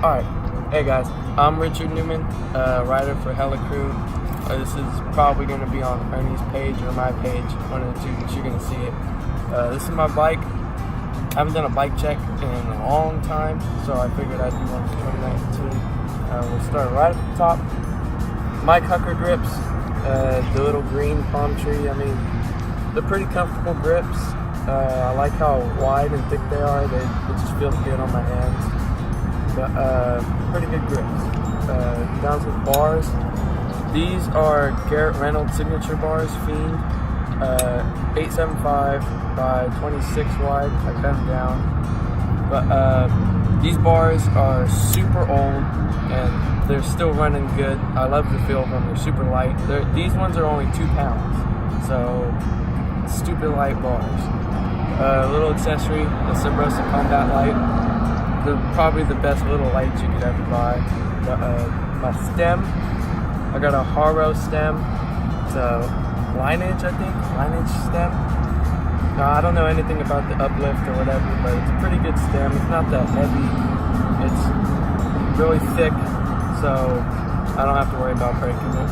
Alright, hey guys, I'm Richard Newman, rider for Hella Crew. This is probably going to be on Ernie's page or my page, one of the two, but you're going to see it. This is my bike. I haven't done a bike check in a long time, so I figured I'd do one for 2019. We'll start right at the top. Mike Hucker grips, the little green palm tree. I mean, they're pretty comfortable grips. I like how wide and thick they are. They just feel good on my hands. But pretty good grips. Down to the bars. These are Garrett Reynolds signature bars, Fiend. 875 by 26 wide. I cut them down. But these bars are super old and they're still running good. I love the feel of them. They're super light. These ones are only 2 pounds. So stupid light bars. Little accessory, the Sabrosa Combat Light. They're probably the best little lights you could ever buy. My stem, I got a Haro stem. It's a lineage, I think, lineage stem. Now, I don't know anything about the uplift or whatever, but it's a pretty good stem. It's not that heavy. It's really thick, so I don't have to worry about breaking it.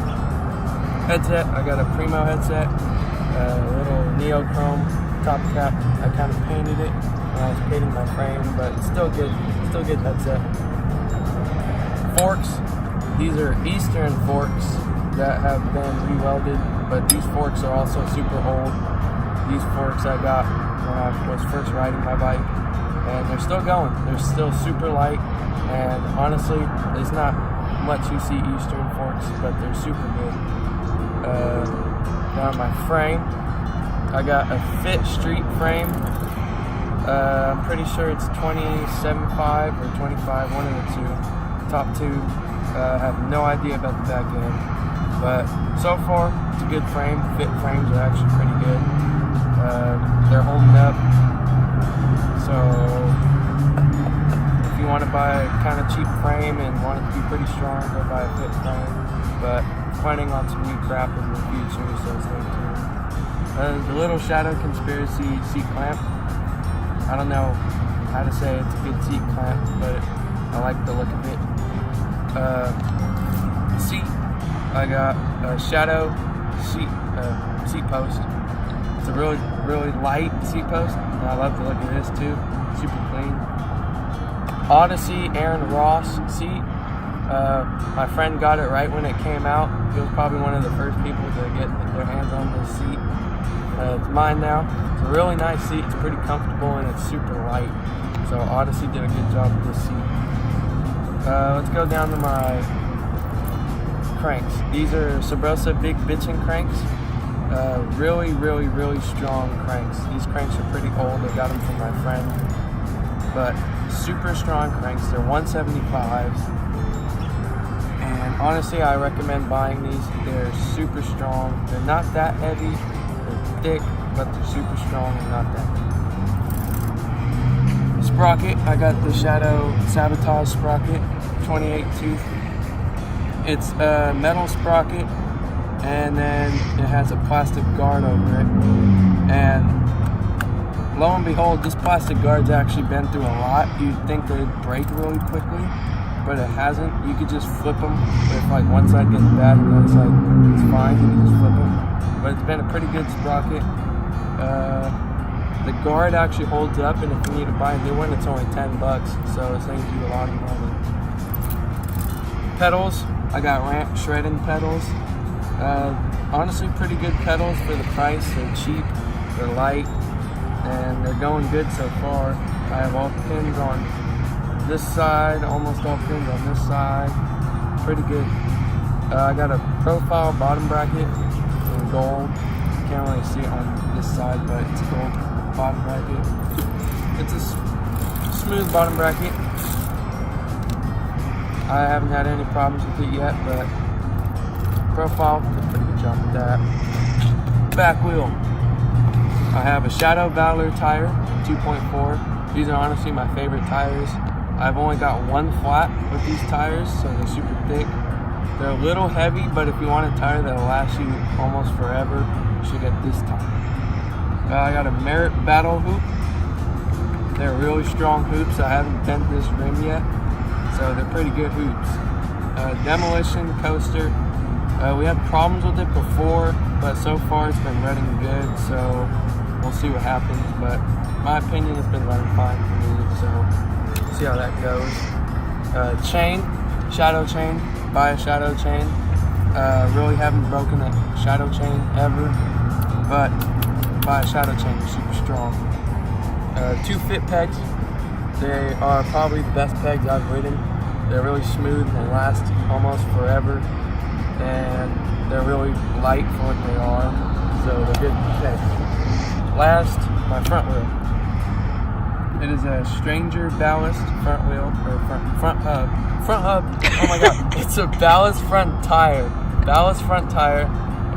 Headset, I got a Primo headset, a little neochrome top cap. I kind of painted it when I was painting my frame, but it's still good headset. Forks, these are Eastern forks that have been re-welded, but these forks are also super old. These forks I got when I was first riding my bike, and they're still going. They're still super light, and honestly, there's not much you see Eastern forks, but they're super good. Now my frame, I got a Fit Street frame. I'm pretty sure it's 27.5 or 25, one of the two. Top two, I have no idea about the back end. But so far, it's a good frame. Fit frames are actually pretty good. They're holding up. So if you want to buy a kind of cheap frame and want it to be pretty strong, go buy a Fit frame. But planning on some new crap in the future, so stay tuned. The little Shadow Conspiracy seat clamp. I don't know how to say it's a good seat clamp, but I like the look of it. Seat, I got a Shadow seat post. It's a really light seat post, and I love the look of this too. Super clean. Odyssey Aaron Ross seat. My friend got it right when it came out. He was probably one of the first people to get their hands on this seat. It's mine now. It's a really nice seat. It's pretty comfortable and it's super light. So Odyssey did a good job with this seat. Let's go down to my cranks. These are Sabrosa Big Bitchin' cranks. Really strong cranks. These cranks are pretty old. I got them from my friend. But super strong cranks. They're 175s. And honestly, I recommend buying these. They're super strong. They're not that heavy. Thick, but they're super strong and not that thick. Sprocket, I got the Shadow Sabotage Sprocket, 28 tooth. It's a metal sprocket, and then it has a plastic guard over it. And lo and behold, this plastic guard's actually been through a lot. You'd think they'd break really quickly, but it hasn't. You could just flip them. If like one side gets bad and the other side is fine, you can just flip them. But it's been a pretty good sprocket. The guard actually holds up, and if you need to buy a new one, it's only $10, so it saves you a lot of money. Pedals, I got ramp shredding pedals. Honestly, pretty good pedals for the price. They're cheap, they're light, and they're going good so far. I have all pins on this side, almost all pins on this side. Pretty good. I got a profile bottom bracket. Gold. Can't really see it on this side, but it's a gold bottom bracket. It's a smooth bottom bracket. I haven't had any problems with it yet, but profile, did a pretty good job with that. Back wheel. I have a Shadow Valor tire, 2.4. These are honestly my favorite tires. I've only got one flat with these tires, so they're super thick. They're a little heavy, but if you want a tire that'll last you almost forever, you should get this tire. I got a Merit Battle hoop. They're really strong hoops. I haven't bent this rim yet, so they're pretty good hoops. Demolition coaster. We had problems with it before, but so far it's been running good, so we'll see what happens. But my opinion, it's been running fine for me, so we'll see how that goes. Chain, shadow chain. Buy a shadow chain. Really haven't broken a shadow chain ever, but buy a shadow chain, it's super strong. 2 fit pegs. They are probably the best pegs I've ridden. They're really smooth and they last almost forever, and they're really light for what they are, so they're good pegs. Last, my front wheel. It is a Stranger Ballast front wheel, or front hub. Front hub, oh my god. It's a ballast front tire. Ballast front tire,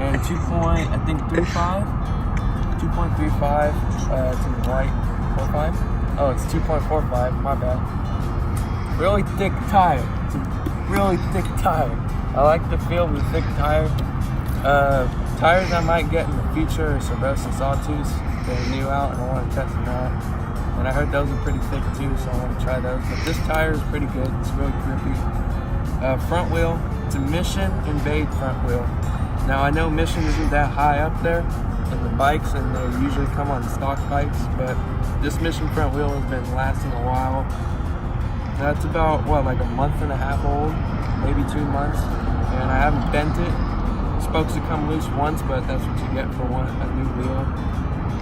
and 2.35. It's in white, 45. Oh, it's 2.45, my bad. Really thick tire. It's a really thick tire. I like the feel of the thick tire. Tires I might get in the future are Sylvester Sawtooths. They're new out, and I want to test them out. And I heard those are pretty thick too, so I want to try those. But this tire is pretty good. It's really grippy. Front wheel. It's a Mission Invade front wheel. Now I know Mission isn't that high up there in the bikes, and they usually come on stock bikes, but this Mission front wheel has been lasting a while. That's about, what, like a month and a half old, maybe 2 months, and I haven't bent it. Spokes have come loose once, but that's what you get for a new wheel.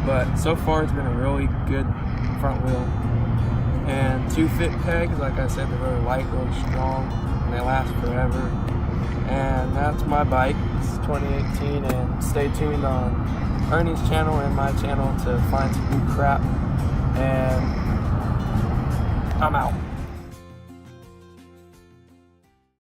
But so far it's been a really good front wheel. And 2 fit pegs, like I said, they're really light, really strong, and they last forever. And that's my bike. It's 2018, and stay tuned on Ernie's channel and my channel to find some new crap. And I'm out.